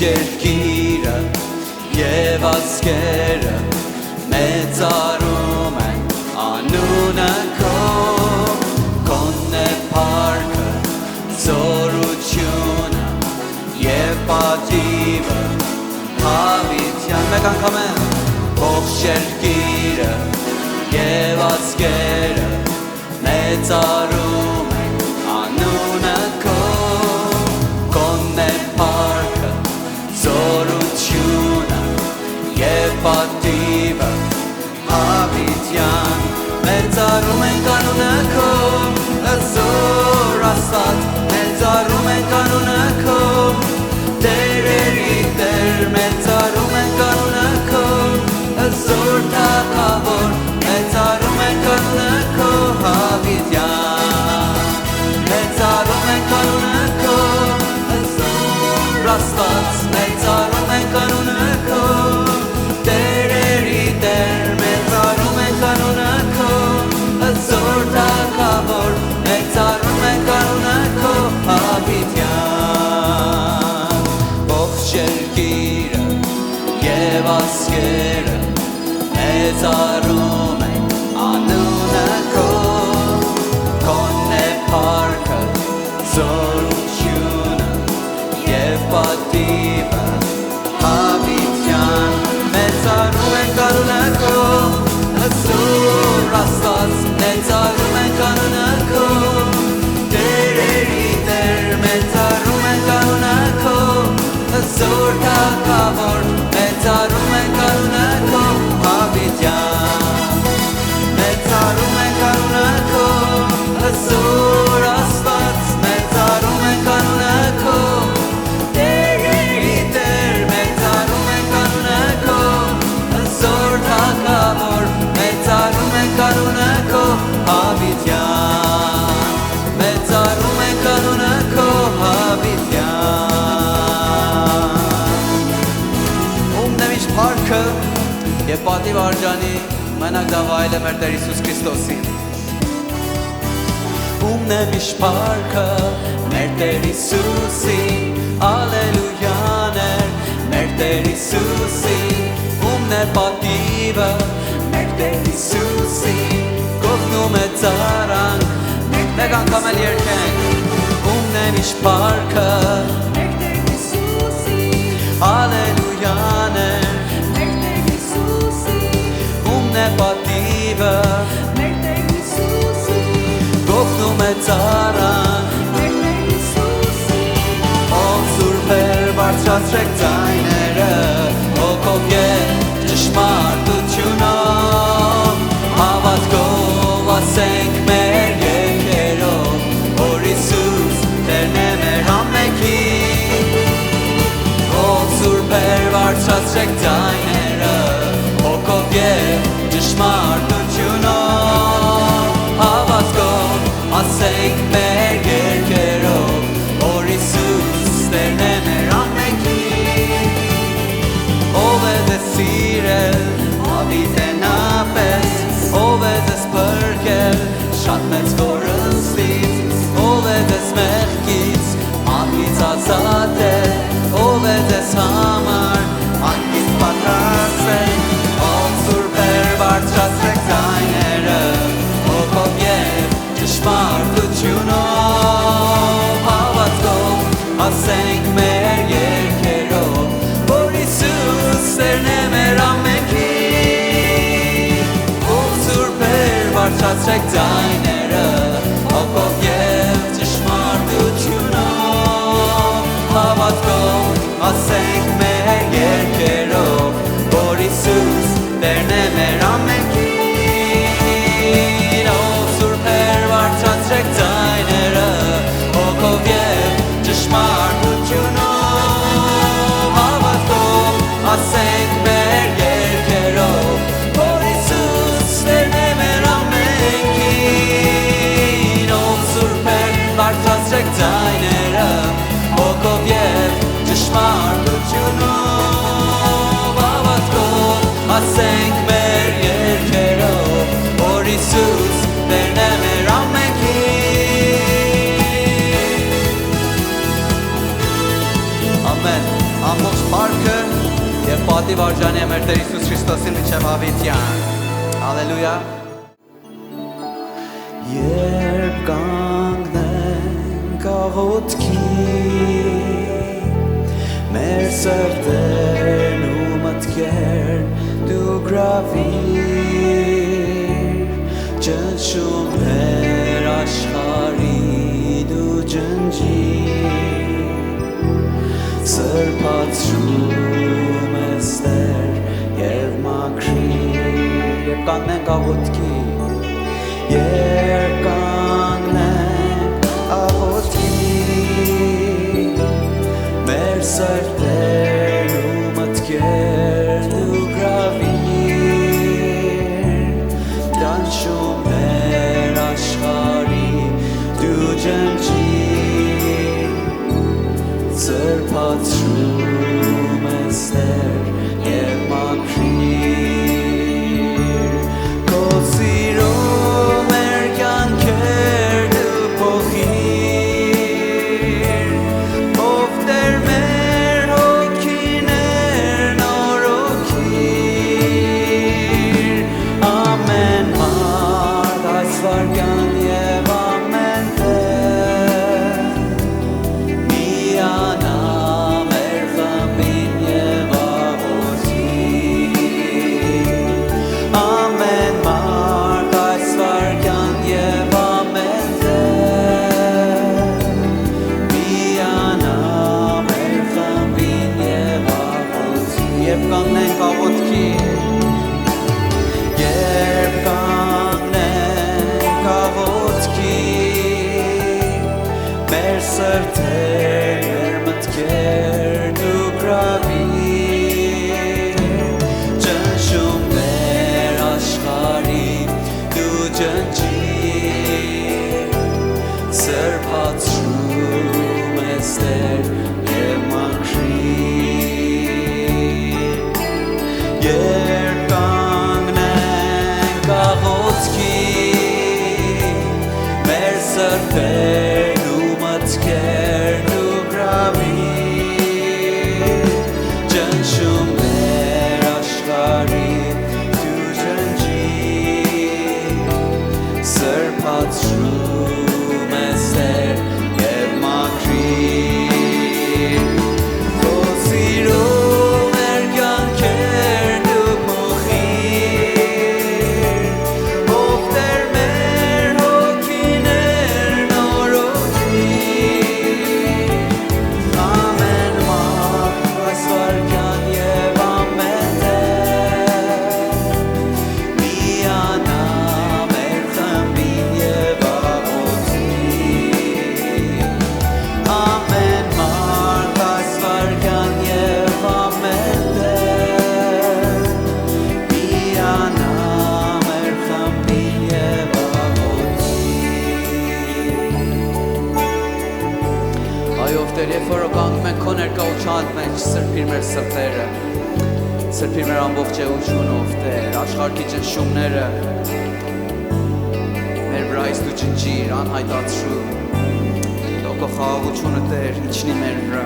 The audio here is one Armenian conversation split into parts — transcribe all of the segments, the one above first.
երկիրը և ազգերը մեծարում են անունը քո քոնն է փառքը զորությունը և պատիվը հավիտյան մեկ անգամ է ողջ երկիրը և ազգերը մեծարում են անունը քո քոնն է փառքը զորությունը և պատիվը հավիտյան մեծարում ենք անունը քո հզոր Աստված մեծարում ենք անունը քո Տերերի Տեր մեծարում ենք անունը քո հզոր Թագավոր մեծարում ենք անունը քո հավիտյան մեծարում ենք անունը քո հզոր Աստված մեծարում ենք անունը քո Տերերի Տեր մեծարում ենք անունը քո հզոր Թագավոր մեծարում ենք անունը քո հավիտյան ողջ երկիրը և ազգերը մեծարում են անունը քո քոնն է փառքը զորությունը և պատիվը հավիտյան մեծարում ենք անունը քո հզոր Աստված մեծարում ենք անունը քո Տերերի Տեր մեծարում ենք անունը քո հզոր Թագավոր մեծարում ենք անունը քո հավիտյան մեծարում ենք անունը քո հզոր Աստված մեծարում ենք անունը քո Տերերի Տեր մեծարում ենք անունը քո հզոր Թագավոր մեծարում ենք անունը քո հավիտյան մեծարում ենք անունը քո հավիտյան ում նմիշ փառքը և պատիվ արժանի մենակ դա վայել է մեր Տեր Հիսուս Քրիստոսին ում նմիշ փառքը մեր Տեր Հիսուսին ալելույաներ մեր Տեր Հիսուսին ումն է պատիվը մեր Տեր Հիսուսին գովնում է ծարանք մեկ անգամ էլ երգենք ումն է միշտ փառքը մեր Տեր Հիսուսին ալելույաներ մեր Տեր Հիսուսին ումն է պատիվը մեր Տեր Հիսուսին գովնում է ծարանք մեր Տեր Հիսուսին ով սուրբեր բարձրացրեք ձայները հոգով և ճշմարտությունով հավատքով ասենք մեր երգերով որ Հիսուս Տերն է մեր ամենքին ով սուրբեր բարձրացրեք ձայները հոգով և ճշմարտությունով հավատքով ասենք մեր երգերով որ Հիսուս Տերն է մեր ամենքին ով է ձեզ սիրել հավիտենապես ով է ձեզ փրկել շատ մեծ կորստից ով է ձեզ մեղքից մահից ազատել ով է ձեզ համար անկից պատրաստել ով սուրբեր բարձրացրեք ձայները հոգով և ճշմարտությունով հավատքով ասենք մեր երգերով որ Հիսուս Տերն է մեր ամենքին ով սուրբեր բարձրացրեք ձայները հոգով և ճշմարտությունով հավատքով ասենք մեր երգերով որ Հիսուս Տերն է մեր ամենքին ով սուրբեր բարձրացրեք ձայները հոգով և ճշմարտությունով հավատքով ասենք մեր երգերով որ Հիսուս Տերն է մեր ամենքին պատիվ արժանի է մեր Տեր Հիսուս Քրիստոսի միջև հավիտյան։ Հալելույա։ Երբ կանգնենք աղոթքի, մեր սրտերն ու մտքերն դու գրավիր, ճնշումներ աշխարհի դու ջնջիր, սրբացրում ես Տեր և մաքրիր։ Երբ կանգնենք աղոթքի, երբ կանգնենք աղոթքի, մեր սրտերն ու մտքերն դու գրավիր, ճնշումներ աշխարհի դու ջնջիր, սրբացրում ես Տեր և մաքրիր, քո սիրո մեր կյանքեր դու փոխիր, ով Տեր մեր հոգիներն օրոքիր, ամեն մարդ այս վայրկյան և ամեն տեղ միանա մեր խմբին և աղոթի, ամեն մարդ այս վայրկյան և ամեն տեղ միանա մեր խմբին և աղոթի։ Երբ կանգնենք աղոթքի, երբ կանգնենք աղոթքի, մեր սրտեր և մտքեր դու գրավիր, ճնշումներ աշխարհի դու ջնջիր, սրբացրում ես Տեր և մաքրիր։ Երբ կանգնենք աղոթքի, մեր սրտերն ու մտքերն դու գրավիր, ճնշումներ աշխարհի դու ջնջիր, սրբացրում ես Տեր և մաքրիր, քո սիրո մեր կյանքերն դու փոխիր, ով Տեր մեր հոգիներն օրոքիր, ամեն մարդ այս վայրկյան և ամեն տեղ միանա մեր խմբին և աղոթի, ամեն մարդ այս վայրկյան և ամեն տեղ միանա մեր խմբին և աղոթի։ Այո, Տեր, երբ որ կանգնում ենք քո ներկայության մեջ, սրբիր մեր սրտերը, սրբիր մեր ամբողջ էությունը, ով Տեր, աշխարհի ճնշումները մեր վրայից դու ջնջիր, անհայտացրու, թող քո խաղաղությունը Տեր իջնի մեր վրա։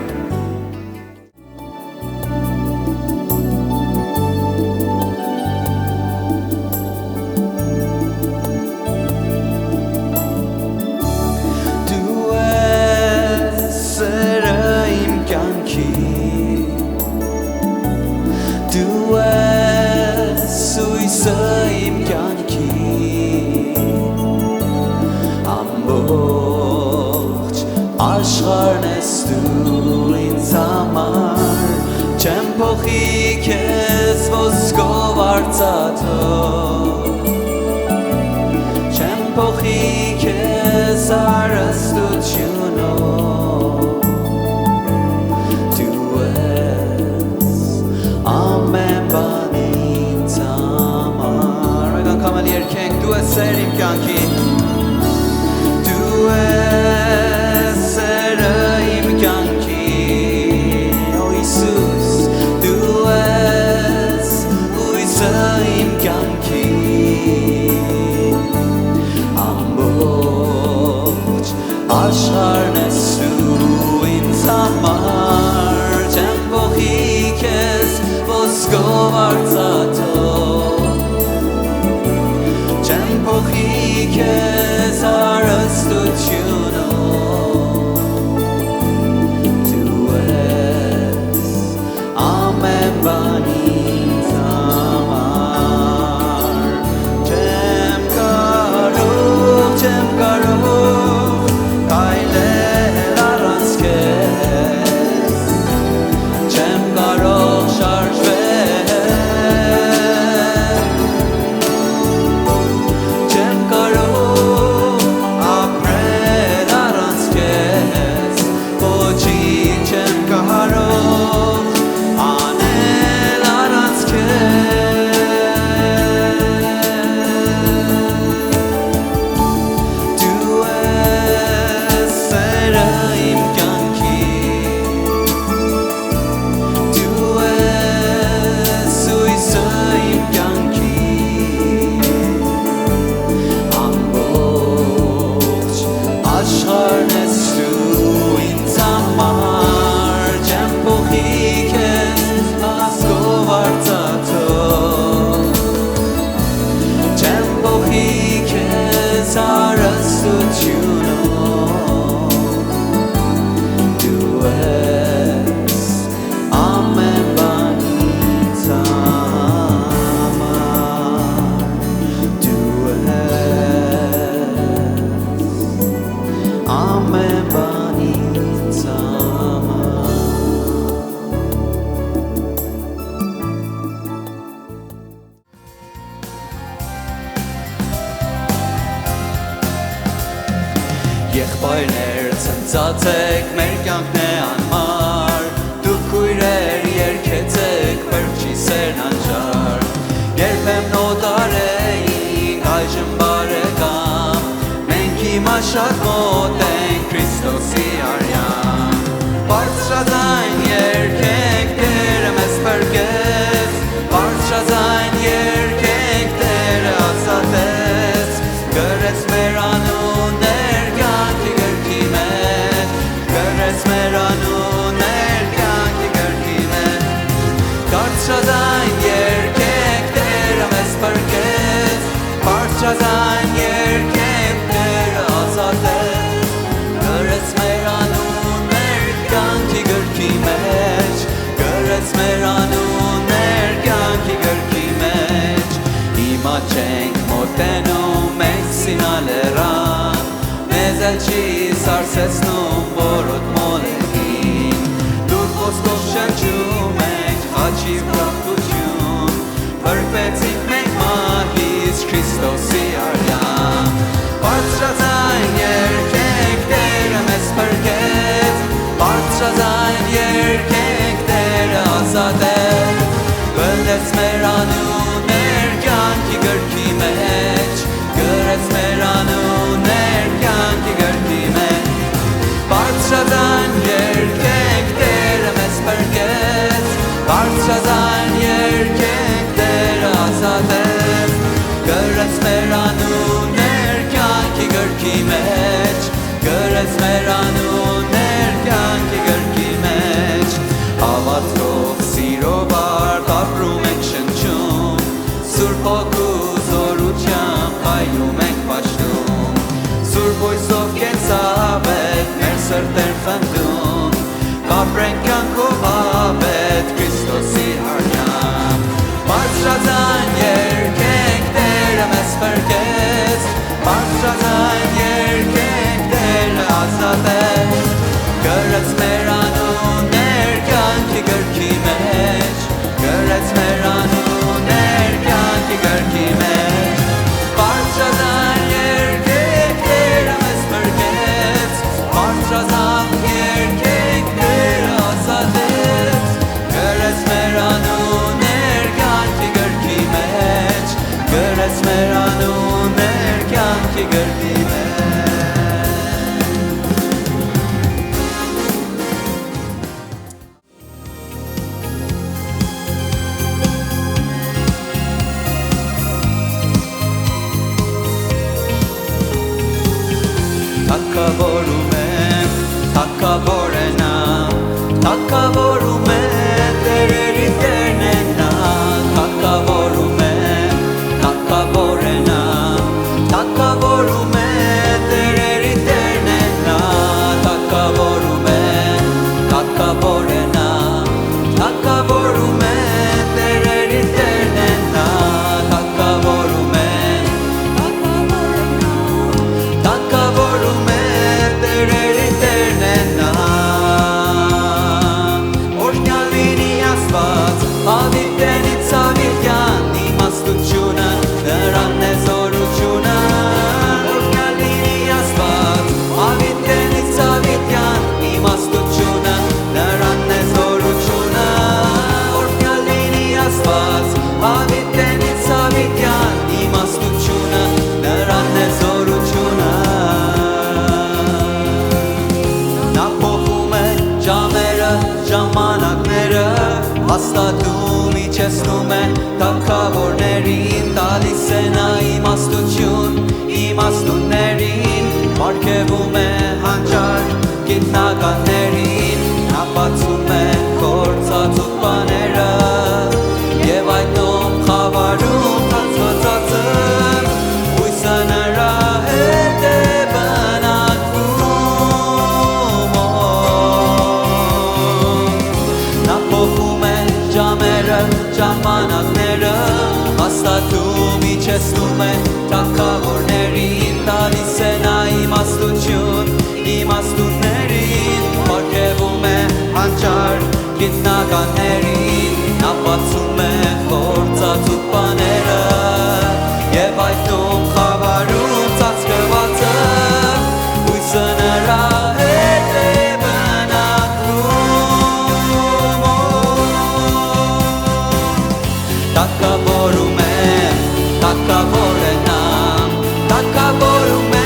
Դու ես սերը իմ կյանքի, դու ես հույսը իմ կյանքի, ամբողջ աշխարհն ես դու ինձ համար, չեմ փոխի քեզ ոսկով արծաթով, չեմ փոխի քեզ հարստությունով, դու ես ամեն բան ինձ համար։ Այդ անգամ էլ երգենք, դու ես սեր իմ կյանքի, դու ես սերը իմ կյանքի, օ Հիսուս, դու ես հույսը իմ կյանքի, ամբողջ աշխարհն ես դու ինձ համար, չեմ փոխի քեզ ոսկով Եղբայրներ ցնծացեք մեր կյանքն է անմար Դուք քույրեր երգեցեք բրճի սերն անջար Երբեմն օտարեինք այժմ բարեկամ Մենք հիմա շատ մոտ ենք Քրիստոսի արյան Բարձրաձայն երգենք Տերը մեզ փրկեց Բարձրաձայն երգենք Տերը ազատեց Գրեց մեր անուններ կյանքի գրքի մեջ Գրեց մեր անուններ կյանքի գրքի մեջ Բարձրաձայն երգենք Տերը մեզ փրկեց Բարձրաձայն երգենք Տերը ազատեց Գրեց մեր անուններ կյանքի գրքի մեջ Գրեց մեր անուններ կյանքի գրքի մեջ Հիմա չենք մոտենում մենք սինալերան Մեզ էլ չի սարսեցնում որոտ մոլեգին Դուր ոսկով շրջում ենք խաչի վրախտություն Փրկվեցինք մենք մահից Քրիստոսի արյան Բարձրաձայն երգենք Տերը մեզ փրկեց Բարձրաձայն երգենք Տերը ազատեց Գրեց մեր անուններ կյանքի գրքի մեջ Գրեց մեր անուններ կյանքի գրքի մեջ Բարձրաձայն երգենք Տերը մեզ փրկեց Բարձրաձայն երգենք Տերը ազատեց Գրեց մեր անուններ կյանքի գրքի մեջ Գրեց մեր անուններ կյանքի գրքի մեջ Հավատքով սիրով արդ ապրում ենք շնչում Սուրբ հոգու զորությամբ հայնում ենք պաշտում Սուրբ հույսով կենցավետ մեր սրտեր խնդում Կապրենք կյանքով ավետ Քրիստոսի արյան Բարձրաձայն երգենք Տերը մեզ փրկեց Բարձրաձայն երգենք Տերը ազատեց Գրեց մեր անուններ կյանքի գրքի մեջ Գրեց մեր անուններ կյանքի գրքի մեջ Բարձրաձայն երգենք Տերը մեզ փրկեց Բարձրաձայն երգենք Տերը ազատեց Գրեց մեր անուններ կյանքի գրքի մեջ Գրեց մեր անուններ կյանքի գրքի մեջ Թակավորում եմ, թակավոր է նա Թակավորում է Տերերի Տերն է նա հաստատում իջեցնում է թագավորներին, տալիս է նա իմաստուններին, պարգևում է հանճար գիտնականներին, նա բացում է կործածուտ բաները եւ այդնում խավարում ծածկվածածը, հույսը նրա հետ է բնակվում, նա փոխում է ժամերը, ժամանակները, հաստատում իջեցնում է թագավորներին, տալիս է նա իմաստուններին, պարգևում է հանճար գիտնականներին, նա բացում է կործածուտ բաները եւ այդնում խավարում ծածկվածը, հույսը նրա հետ է բնակվում, թագավորում է, թագավոր է նա, թագավորում է,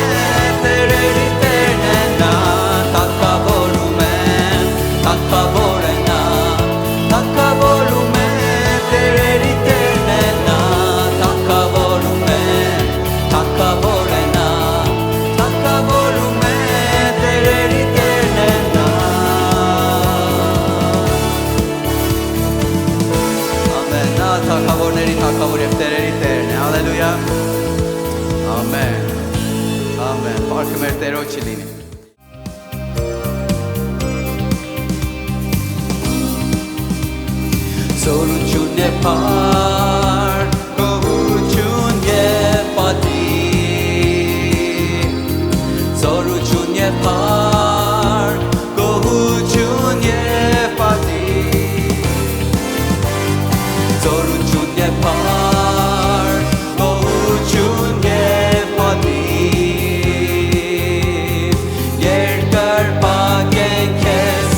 տերերի տերն է նա, թագավորում է, թագավոր է նա, թագավորում է, տերերի տերն է նա, թագավորում է, թագավոր է նա, թագավորում է, տերերի տերն է նա։ Ամեն, նա թագավորների թագավոր եւ տերերի տերն է, հալելույա, ամեն, ամեն, պարքը մեր Տերոջը լինի։ Զորություն եւ փառք, գոհություն եւ պատիվ, զորություն եւ փառք, գոհություն եւ պատիվ, զորություն եւ փառք, գոհություն եւ պատիվ, երկար պագեն քեզ,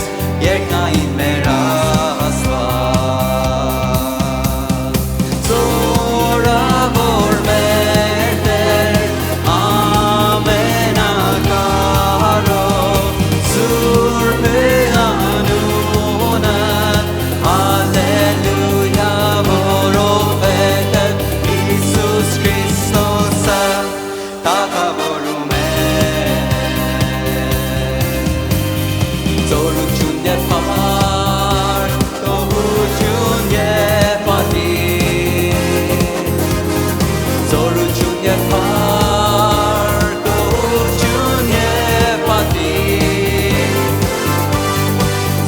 երկնային մեր Աստված, զորավոր մեր Տեր, ամենակարող, սուրբ է անունը, հալելույա, որովհետև Հիսուս Քրիստոսը թագավորում է, զորություն եւ փառք, գոհություն եւ պատիվ, զորություն եւ փառք, գոհություն եւ պատիվ,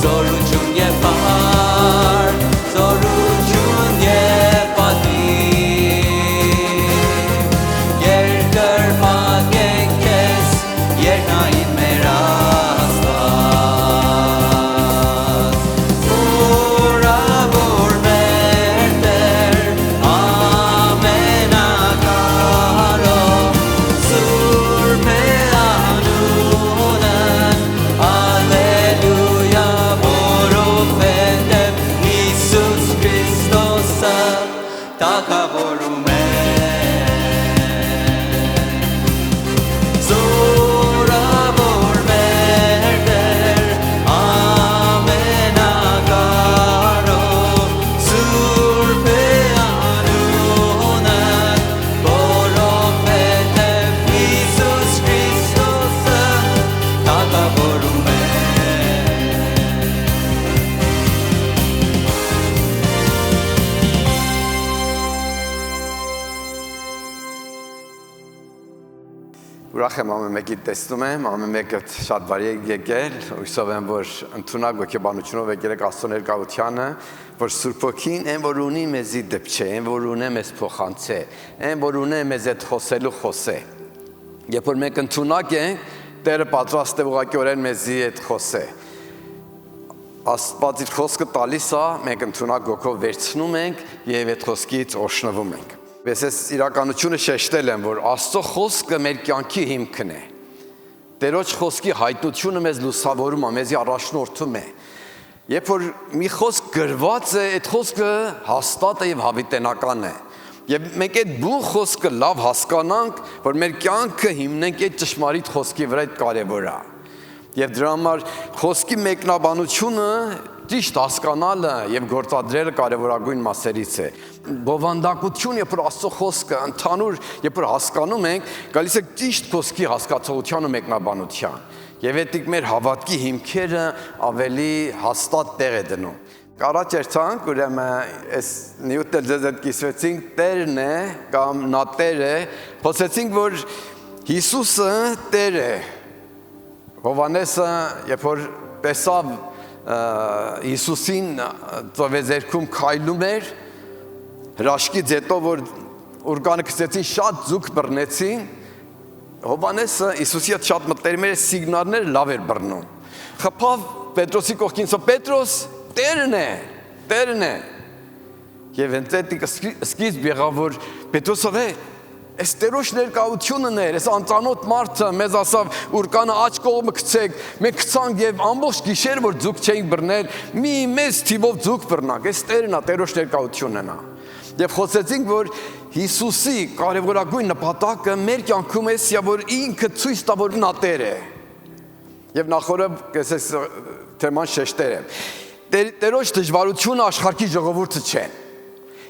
զորություն եւ փառք, զորություն եւ պատիվ, երկրպագեն քեզ, երկնային մեր Աստված, զորավոր մեր Տեր, ամենակարող, սուրբ է անունը, հալելույա, որովհետև Հիսուս Քրիստոսը թագավորում է, զորավոր մեր Տեր, ամենակարող, սուրբ է անունը, որովհետև Հիսուս Քրիստոսը թագավորում է։ Ուրախ եմ ամեն մեկի տեսնում եմ, ամեն մեկը շատ բարի է եկել, հույսով եմ, որ ընդունակ ոգեբանությունով եկել եք Աստծո ներկայությանը, որ Սուրբ Հոգին այն որ ունի մեզի դպչե, այն որ ունի մեզ փոխանցե, այն որ ունի մեզ հետ խոսելու խոսե։ Երբ որ մենք ընդունակ ենք, Տերը պատրաստ է ուղղակիորեն մեզի հետ խոսե։ Աստված իր խոսքը տալիս է, մենք ընդունակ ոգով վերցնում ենք եւ այդ խոսքից օշնվում ենք։ Ես այս իրականությունը շեշտել եմ, որ Աստծո խոսքը մեր կյանքի հիմքն է։ Տերոջ խոսքի հայտնությունը մեզ լուսավորում է, մեզի առաջնորդում է։ Երբ որ մի խոսք գրված է, այդ խոսքը հաստատ է եւ հավիտենական է։ Եվ մենք այդ բուն խոսքը լավ հասկանանք, որ մեր կյանքը հիմնենք այդ ճշմարիտ խոսքի վրա, այդ կարևոր է։ Եվ դրա համար խոսքի մեկնաբանությունը ճիշտ հասկանալը եւ գործադրելը կարևորագույն մասերից է։ Բովանդակություն, երբ որ Աստծո խոսքը ընդհանուր, երբ որ հասկանում ենք, գալիս է ճիշտ խոսքի հասկացողության ու մեկնաբանության։ Եվ այդ մեր հավատքի հիմքերը ավելի հաստատ տեղ է դնում։ Կարաչ երթանք, ուրեմն այս նյութը ձեզ հետ կիսվեցինք, Տերն է կամ նա Տեր է, խոսեցինք, որ Հիսուսը Տեր է։ Հովհաննեսը, երբ որ տեսավ Հիսուսին ծովեզերքում քայլում էր, հրաշքից հետո, որ ուրկանը գցեցին, շատ ձուկ բռնեցին, Հովհաննեսը Հիսուսի հետ շատ մտերիմ էր, սիգնալներ լավ էր բռնում։ Խփավ Պետրոսի կողքին, Պետրոս, Տերն է, Տերն է։ Եվ ընդ սկիզբ եղավ, որ Պետրոսով է, այս Տերոջ ներկայությունն էր, այս անծանոթ մարդը մեզ ասավ, ուրկանը աջ կողմը գցեք, մենք գցանք եւ ամբողջ գիշեր որ ձուկ չէինք բռնել, մի մեծ թիվով ձուկ բռնանք, այս Տերն է, Տերոջ ներկայությունն է։ Եվ խոսեցինք, որ Հիսուսի կարևորագույն նպատակը մեր կյանքում է, որ ինքը ցույց տա, որ նա Տեր է։ Եվ նախորդ կեսես թեման շեշտեր եմ։ Տերոջ դժվարությունը աշխարհի ժողովուրդը չեն։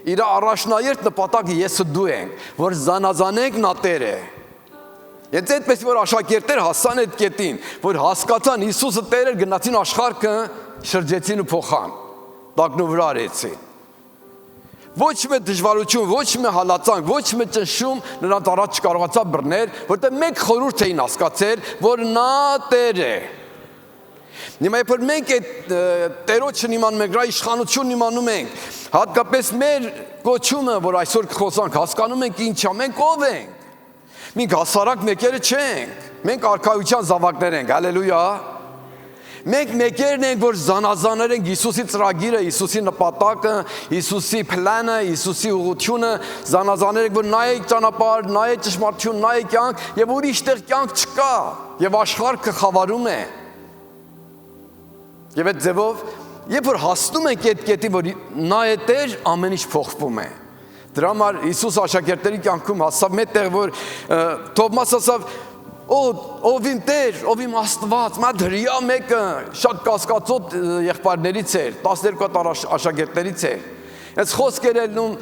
Իր առաջնահերթ նպատակը եսը դու ենք, որ զանազանենք նա Տեր է։ Եթե այդպես որ աշակերտներ հասան այդ կետին, որ հասկացան Հիսուսը Տեր է, գնացին աշխարհը շրջեցին ու փոխան, տակնուվրա արեցին։ Ոչ մի դժվարություն, ոչ մի հալածանք, ոչ մի ճնշում նրանց առաջ չկարողացավ բռնել, որտեղ մեկ խորհուրդ էին հասկացել, որ նա Տեր է։ Հիմա երբ մենք այդ Տերոջն իմանում ենք, նրա իշխանությունն իմանում ենք, հատկապես մեր կոչումը, որ այսօր կխոսանք, հասկանում ենք ինչ է, մենք ով ենք։ Մենք հասարակ մեկերը չենք, մենք արքայության զավակներ ենք, հալելույա։ Մենք մեկերն ենք, որ զանազաներ ենք Հիսուսի ծրագիրը, Հիսուսի նպատակը, Հիսուսի պլանը, Հիսուսի ուղղությունը, զանազաներ ենք, որ նայեք ճանապարհ, նայեք ճշմարտություն, նայեք կյանք, եւ ուրիշ տեղ կյանք չկա, եւ աշխարհը խավարում է։ Եվ այդ ձևով, երբ որ հասնում ենք այդ կետի, որ նա է Տեր, ամեն ինչ փոխվում է։ Դրա համար Հիսուս աշակերտների կյանքում հասավ մեկ տեղ, որ Թովմաս ասավ, ով իմ Տեր, ով իմ Աստված, մա դրիա մեկը շատ կասկածոտ եղբայրներից էր, 12 աշակերտներից էր։ Այս խոսքեր ելնում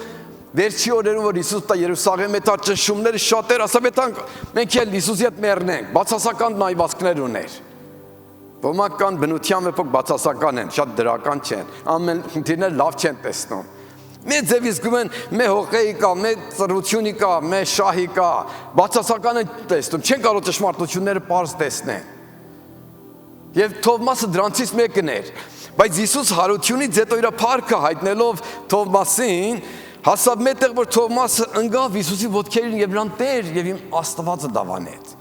վերջի օրերում, որ Հիսուս տա Երուսաղեմ էտա ճնշումները շատ էր, ասավ մենք էլ Հիսուսի հետ մեռնենք, բացասական նայվածքներ ուներ։ Ոմանք կան բնության մեջ բացասական են, շատ դրական չեն, ամեն խնդիրներ լավ չեն տեսնում։ Մեր ձևից գում են, մեր հողեի կա, մեր ծրությունի կա, մեր շահի կա, բացասական են տեսնում, չեն կարող ճշմարտությունները պարզ տեսնեն։ Եվ Թովմասը դրանցից մեկն էր, բայց Հիսուս հարությունից հետո իր փառքը հայտնելով Թովմասին, հասավ մետեղ, որ Թովմասը ընկավ Հիսուսի ոտքերին եւ նրան Տեր եւ իմ Աստվածը դավանեց։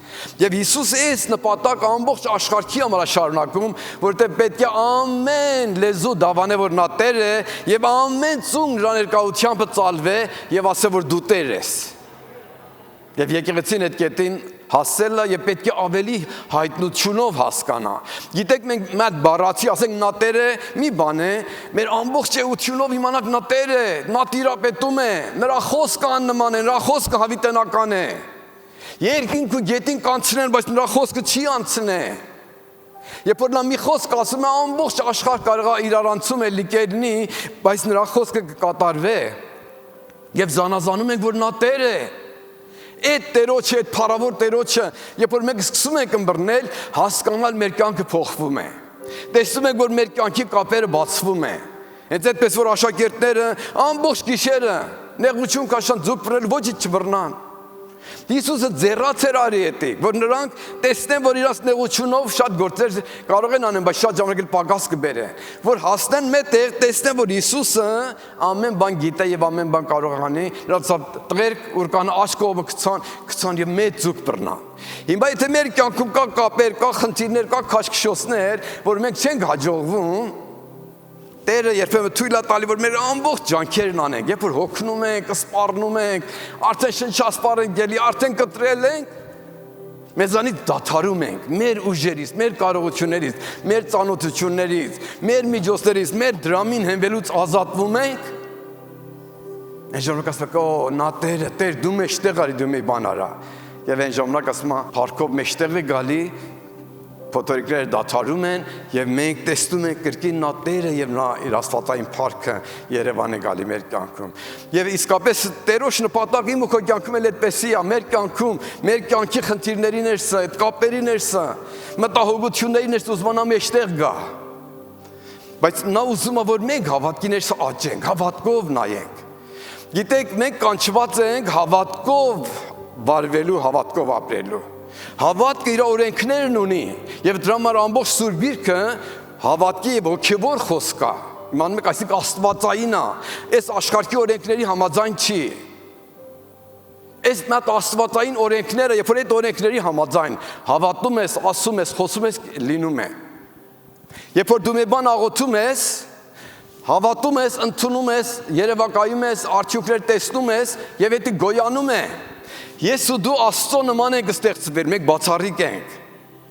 Եվ Հիսուսը այս նպատակ ամբողջ աշխարհի համար շարունակում, որտեղ պետք է ամեն լեզու դավանե, որ նա Տեր է, եւ ամեն ծունկ նրա ներկայությամբ ծալվե եւ ասե, որ դու Տեր ես։ Եվ եկեղեցին այդ կետին հասելը եւ պետք է ավելի հայտնությունով հասկանա։ Գիտեք, մենք մատ բառացի ասենք նա Տեր է, մի բան է, մեր ամբողջ էությունով իմանանք նա Տեր է, նա տիրապետում է, նրա խոսքը աննման է, նրա խոսքը հավիտենական է։ Երկինք ու գետին կանցնեն, բայց նրա խոսքը չի անցնե։ Երբ որ նա մի խոսք ասում է, ամբողջ աշխարհ կարող է իրարանցում է լիկերնի, բայց նրա խոսքը կկատարվի։ Եվ զանազանում ենք, որ նա Տեր է։ Այդ Տերոջը, այդ փառավոր Տերոջը, երբ որ մենք սկսում ենք ըմբռնել, հասկանալ մեր կյանքը փոխվում է։ Տեսնում ենք, որ մեր կյանքի կապերը բացվում է։ Հենց այդպես որ աշակերտները ամբողջ գիշերը նեղություն կաշան ձուկ բռնել, ոչինչ չբռնան։ Հիսուսը ձեռաց էր արի հետի, որ նրանք տեսնեն, որ իրաց նեղությունով շատ գործեր կարող են անեն, բայց շատ ժամանակ էլ պակաս կբերե, որ հասնեն մետեղ, տեսնեն, որ Հիսուսը ամեն բան գիտե եւ ամեն բան կարող է անի, նրանց տղերք ուրկանը աջ կողմը գցան եւ մեծ ձուկ բռնան։ Հիմա եթե մեր կյանքում կա կապեր, կա խնդիրներ, կա քաշքշոցներ, որ մենք չենք հաջողվում, Տերը երբեմն թույլ է տալի, որ մեր ամբողջ ջանքերն անենք, երբ որ հոգնում ենք, սպառնում ենք, արդեն շնչասպառ ենք ելի, արդեն կտրել ենք, մեզանից դադարում ենք, մեր ուժերից, մեր կարողություններից, մեր ծանոթություններից, մեր միջոցներից, մեր դրամին հենվելուց ազատվում ենք, այն ժամանակ ասում ենք, նա Տերը, Տեր, դու մեջտեղ արի, դու մի բան արա, եւ այն ժամանակ ասում է, փառքով մեջտեղ է գալի, փոթորիկները դադարում են եւ մենք տեսնում ենք կրկին նա Տերը եւ նա իր աստվածային փառքը Երևան է գալի մեր կյանքում։ Եվ իսկապես Տերոջ նպատակը իմ ու քո կյանքում էլ այդպեսի է, մեր կյանքում, մեր կյանքի խնդիրների ներսը, այդ կապերի ներսը, մտահոգությունների ներսը ուզում եմ այստեղ գա։ Բայց նա ուզում է, որ մենք հավատքի ներսը աճենք, հավատքով նայենք։ Գիտեք, մենք կանչված ենք հավատքով վարվելու, հավատքով ապրելու։ Հավատքը իր օրենքներն ունի, եւ դրա համար ամբողջ Սուրբ Գիրքը հավատքի եւ հոգեվոր խոսք է։ Իմանում եք, այսինքն աստվածային է, այս աշխարհի օրենքների համաձայն չի։ Այս մատ աստվածային օրենքները, երբ որ այդ օրենքների համաձայն հավատում ես, ասում ես, խոսում ես, լինում է։ Երբ որ դու մի բան աղոթում ես, հավատում ես, ընդունում ես, երևակայում ես, արդյունքներ տեսնում ես եւ դա գոյանում է։ Ես ու դու Աստծո նման ենք ստեղծվել, մենք բացառիկ ենք։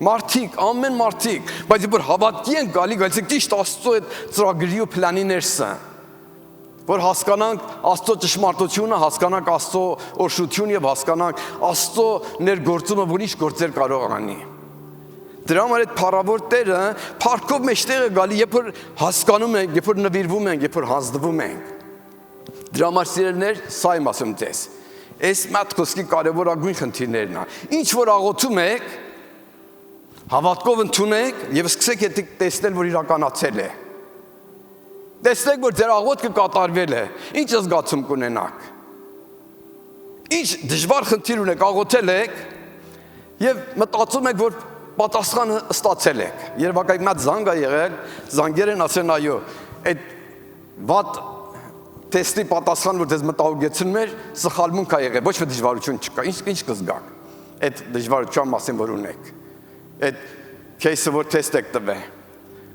Մարդիկ, ամեն մարդիկ, բայց երբ որ հավատքի ենք գալիս ճիշտ Աստծո այդ ծրագրի ու պլանի ներսը, որ հասկանանք Աստծո ճշմարտությունը, հասկանանք Աստծո օրհնությունը եւ հասկանանք Աստծո ներգործումը, որ ինչ գործեր կարող անի։ Դրա համար այդ փառավոր Տերը փառքով մեջտեղ է գալի, երբ որ հասկանում ենք, երբ որ նվիրվում ենք, երբ որ հանձնվում ենք։ Դրա համար սիրելիներ, սա եմ ասում ձեզ։ Այս մատ խոսքի կարևորագույն խնդիրներն է։ Ինչ որ աղոթում եք, հավատքով ընդունեք եւ սկսեք այդ տեսնել, որ իրականացել է։ Տեսնեք, որ ձեր աղոթքը կատարվել է։ Ինչ զգացում կունենաք։ Ինչ դժվար խնդիր ունեք, աղոթել եք եւ մտածում եք, որ պատասխանը ստացել եք։ Երևակայք մատ զանգ է եղել, զանգեր են ասեն այո, այդ վատ տեստի պատասխան, որ դες մտահոգեցնում էր, սխալմունք է եղել, ոչ մի դժվարություն չկա։ Ինչ կզգաք այդ դժվարության մասին, որ ունեք։ Այդ кейսը, որ տեստ եք տվել։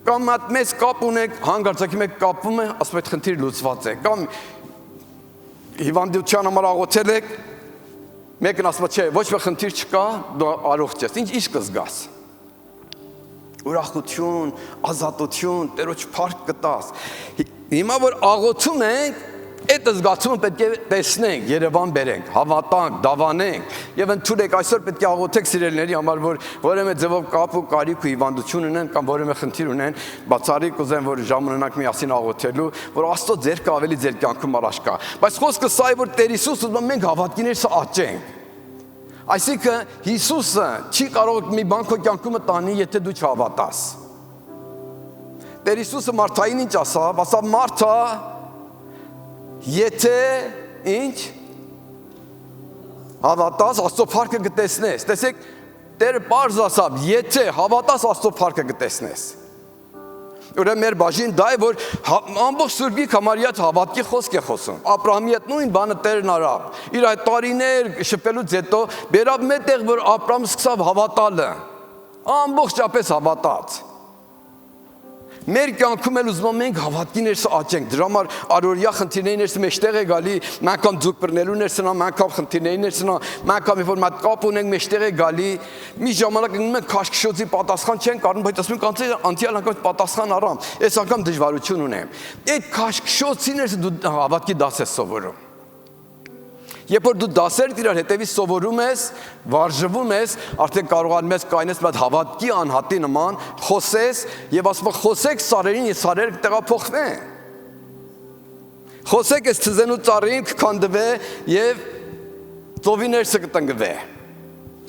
Կամ մատ մեծ կապ ունեք, հանգարցակի մեկ կապվում է, ասում այդ խնդիրը լուծված է։ Կամ հիվանդության համար աղոթել եք, մեկն ասում է, չէ, ոչ մի խնդիր չկա, դու առողջ ես։ Ինչ կզգաս։ Ուրախություն, ազատություն, Տերոջ փառք կտաս։ Հիմա որ աղոթում ենք, այդ զգացումը պետք է տեսնենք, Երևան բերենք, հավատանք, դավանենք եւ ընդունենք այսօր պետք է աղոթեք սիրելիների համար, որ որևէ ձևով կապ ու կարիք ու հիվանդություն ունեն կամ որևէ խնդիր ունեն, բացառիկ ուզեն, որ ժամ ունենանք միասին աղոթելու, որ Աստծո ձեռքը ավելի ձեր կյանքում առաջ գա։ Բայց խոսքը սա է, որ Տեր Հիսուսը ուզում է մենք հավատքի ներսը աճենք։ Այսինքն Հիսուսը չի կարող մի բան քո կյանքում տանի, եթե դու չհավատաս։ Տեր Հիսուսը Մարթային ինչ ասավ, ասավ Մարթա, եթե ինչ հավատաս, Աստծո փառքը կտեսնես։ Տեսեք, Տերը պարզ ասավ, եթե հավատաս, Աստծո փառքը կտեսնես։ Ուրեմն մեր բաժին դա է, որ ամբողջ Սուրբ Գիրքը համարյա հավատքի խոսք է խոսում։ Աբրահամի հետ նույն բանը Տերն արավ։ Իր այդ տարիներ շփելուց հետո բերավ մետեղ, որ Աբրահամը սկսավ հավատալը։ Ամբողջապես հավատաց։ Մեր կյանքում էլ ուզում ենք հավատքի ներսը աճենք։ Դրա համար առօրյա խնդիրների ներսը մեջտեղ է գալի, մենք ամ ձուկբրնելու ներսն, մենք ամ խնդիրների ներսն, մենք ամ որ մատ կապ ունենք մեջտեղ է գալի։ Մի ժամանակ մենք քաշքշոցի պատասխան չենք առնում, բայց ասում ենք անցյալ անգամ պատասխան առամ։ Այս անգամ դժվարություն ունեմ։ Այդ քաշքշոցի ներսը դու հավատքի դաս ես սովորում։ Երբ որ դու դասեր իրար հետևից սովորում ես, վարժվում ես, արդեն կարողանում ես կայնես մի հատ հավատքի անհատի նման խոսես եւ ասում ես խոսեք սարերին, եւ սարերը կտեղափոխվեն։ Խոսեք այս ծզենու ծառին կքանդվե եւ ծովի ներսը կտնկվե։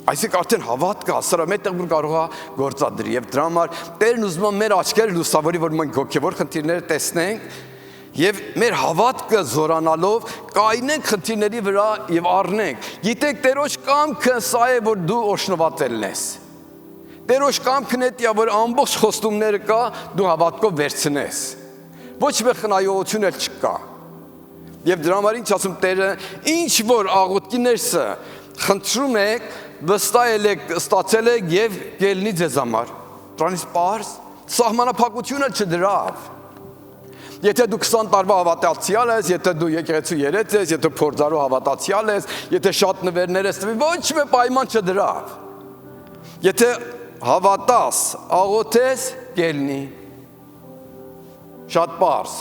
Այսինքն արդեն հավատքը սրա մետեղ որ կարող է գործադրի եւ դրա համար Տերն ուզում է մեր աչքերը լուսավորի, որ մենք հոգեվոր խնդիրները տեսնենք եւ մեր հավատքը զորանալով կայնենք խնդիրների վրա եւ առնենք։ Գիտեք, Տերոջ կամքը սա է, որ դու օշնվածելն ես։ Տերոջ կամքն է դա, որ ամբողջ խոստումները կա, դու հավատքով վերցնես։ Ոչ մի խնայողություն էլ չկա։ Եվ դրա համար ինչ ասում Տերը, ինչ որ աղոթքի ներսը խնդրում եք, վստահել եք, ստացել եք եւ կելնի ձեզ համար։ Դրանից պարզ սահմանափակությունը չդրավ։ Եթե դու 20 տարվա հավատացյալ ես, եթե դու եկեղեցու երեց ես, եթե փորձարու հավատացյալ ես, եթե շատ նվերներ ես տվի, ոչ մի պայման չդրավ։ Եթե հավատաս, աղոթես, կելնի։ Շատ պարզ։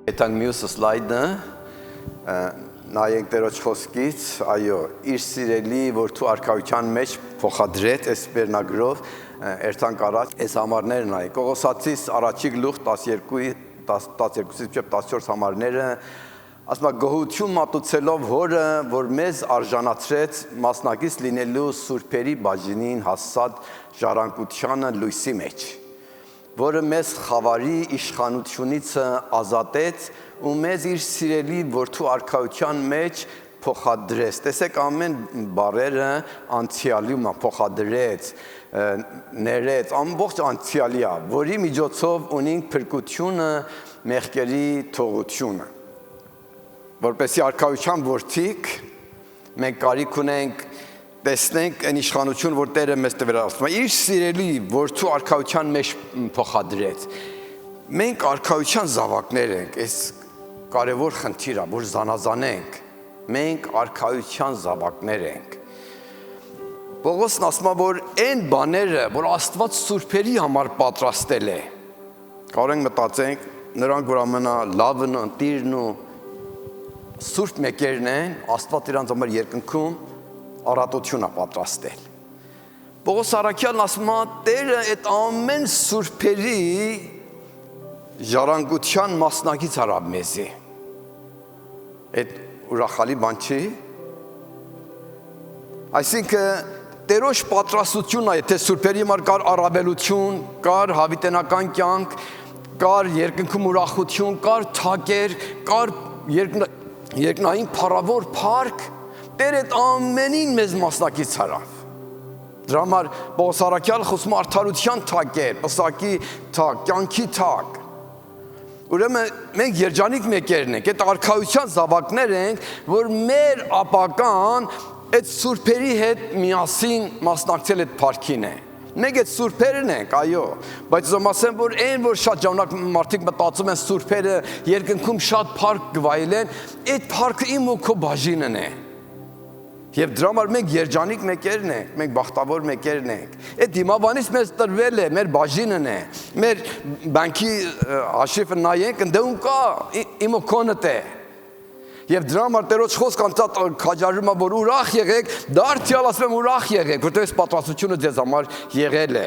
Այդ մյուս սլայդը նայենք Տերոջ խոսքից, այո, իր սիրելի որդու արքայության մեջ փոխադրեց այս վերնագրով երթանք առաջ այս համարները նայեք։ Կողոսացիս առաջի գլուխ 12-ից 14 համարները ասում է գոհություն մատուցելով հորը, որ մեզ արժանացրեց մասնակից լինելու սուրբերի բաժինին հասած ժառանգությանը լույսի մեջ, որը մեզ խավարի իշխանությունից ազատեց ու մեզ իր սիրելի որդու արքայության մեջ փոխադրեց։ Տեսեք ամեն բառերը անցյալում է, փոխադրեց, ներեց, ամբողջ անցյալի է, որի միջոցով ունենք փրկությունը, մեղքերի թողությունը։ Որպեսզի արքայության որդիկ մենք կարիք ունենք տեսնենք այն իշխանություն, որ Տերը մեզ տվել է, ասում է, իր սիրելի որդու արքայության մեջ փոխադրեց։ Մենք արքայության զավակներ ենք, այս կարևոր խնդիր է, որ զանազանենք։ Մենք արքայության զավակներ ենք։ Պողոսն ասում է, որ այն բաները, որ Աստված սուրբերի համար պատրաստել է, կարող ենք մտածենք, նրանք, որ ամենալավն, ընտիրն ու սուրբ մեկերն են, Աստված իրանց համար երկնքում առատություն է պատրաստել։ Պողոս առաքյալն ասում է, Տերը այդ ամեն սուրբերի ժառանգության մասնակից արավ մեզի։ Այդ ուրախալի բան չի։ Այսինքն Տերոջ պատրաստությունն է, եթե սուրբերի համար կար առավելություն, կար հավիտենական կյանք, կար երկնքում ուրախություն, կար թակեր, կար երկնային փառավոր փառք, Տերը այդ ամենին մեզ մասնակից արավ։ Դրա համար Պողոս առաքյալը խոսում է արդարության թակեր, պսակի թակ, կյանքի թակ։ Ուրեմն մենք երջանիկ մեկերն ենք, այդ արքայության զավակներ ենք, որ մեր ապական այդ սուրբերի հետ միասին մասնակցել այդ փառքին է։ Մենք այդ սուրբերն ենք, այո, բայց ուզում ասեմ, որ այն, որ շատ ժամանակ մարդիկ մտածում են սուրբերը երկնքում շատ փառք կվայելեն, այդ փառքը իմ ու քո բաժինն է։ Եվ դրա համար մենք երջանիկ մեկերն ենք, մենք բախտավոր մեկերն ենք։ Այդ դիմաբանից մեզ տրվել է, մեր բաժինն է, մեր բանկի հաշիվը նայենք, ընդդեմ կա, իմ ու քոնդ է։ Եվ դրա համար Տերոջ խոսք անցած քաջարում է, որ ուրախ եղեք, դարձյալ ասում եմ ուրախ եղեք, որտեղ այս պատրաստությունը ձեզ համար եղել է։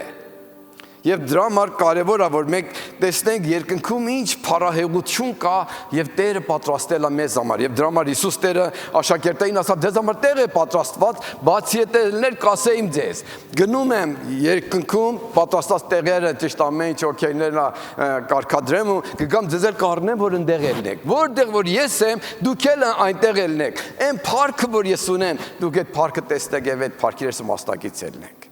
Եվ դրա համար կարևոր է, որ մենք տեսնենք երկնքում ինչ փառահեղություն կա եւ Տերը պատրաստել է մեզ համար։ Եվ դրա համար Հիսուս Տերը աշակերտային ասավ, ձեզ համար տեղ է պատրաստված, բացի եթե ելներ կասեիմ ձեզ։ Գնում եմ երկնքում պատրաստած տեղերը, ճիշտ ամեն ինչ օքեյներն կարգադրեմ ու կգամ ձեզ էլ կառնեմ, որ ընդեղ ելնեք։ Որտեղ որ ես եմ, դուք էլ այնտեղ ելնեք։ Այն փառքը, որ ես ունեմ, դուք այդ փառքը տեսնեք եւ այդ փառքի ես մասնակից ելնեք։